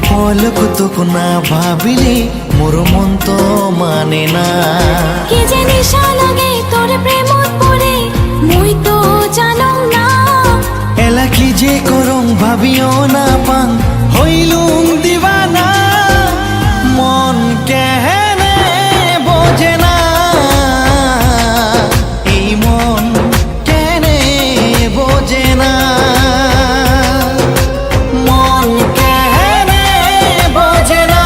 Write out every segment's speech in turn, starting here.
পলক তোক না ভাবিলে মোর মন তো মানে না। কি যে নিশা লাগে তোর প্রেমত পড়ে মুই তো জানং না। এলা কি যে করং ভাবিও না পাং হইলুম দিবানা। মন কেহেনে বোঝে না, এই মন কেনে বোঝে না। মন কেহেনে বোঝে না,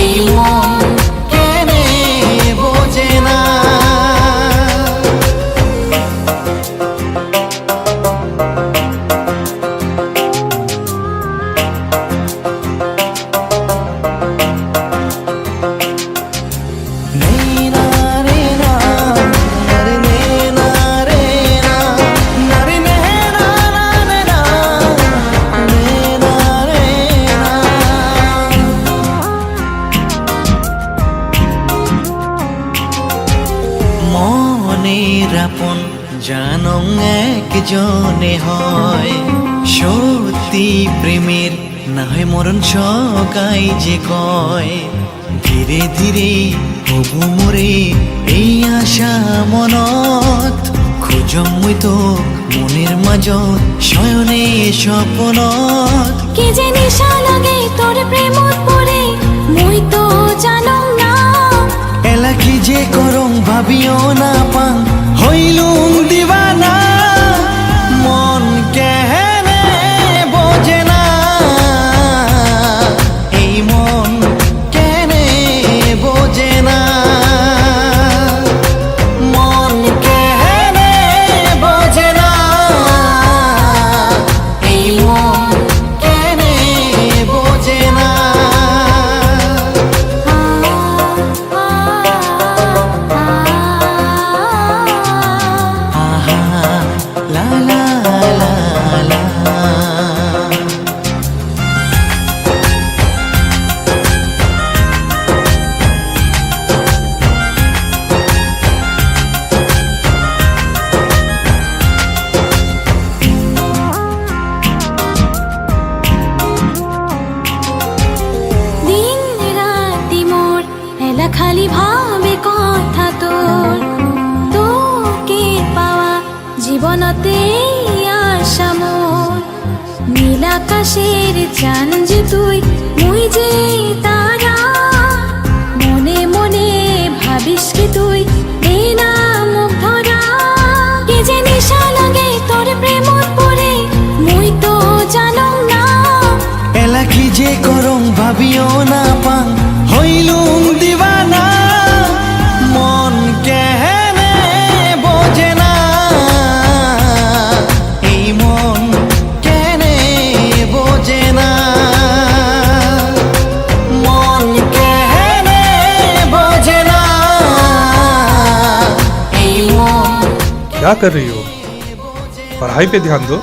এই মন কেনে বোঝে না। মনের আপন জানং একজনে হয়, সত্যি প্রেমের না হয় মরণ সকাই যে কয়। ধীরে ধীরে হবু মোরে এই আশা মনত, খুঁজং মুই তো মনের মাজত শয়নে স্বপ্নত। কি যে নিশা লাগে তোর প্রেমত পড়ে মুই তো জানং না। এলা কি যে করং ভাবিও না পাং হইলুম দিবানা। মন কেহেনে বোঝে না, এই মন কেনে বোঝে না। মন কেহেনে বোঝে না, এই মন কেনে বোঝে না। লা লা লা লা। দিন রাতি মোর এলা খালি ভাবে কথা তোর। তোকে পাওয়া জীবনতে আশা মোর। নীল আকাশের চান যে তুই মুই যে তারা। মনে মনে ভাবিস কি তুই এই না মুখ ধরা। কি যে নিশা লাগে তোর প্রেমত পড়ে মুই তো জানং না। এলা কি যে করং ভাবিও না পাং হইলুম দিবানা। মন কেহেনে বোঝে না, এই মন কেনে বোঝে না। মন কেহেনে বোঝে না, এই মন। क्या कर रही हो? पढ़ाई पे ध्यान दो।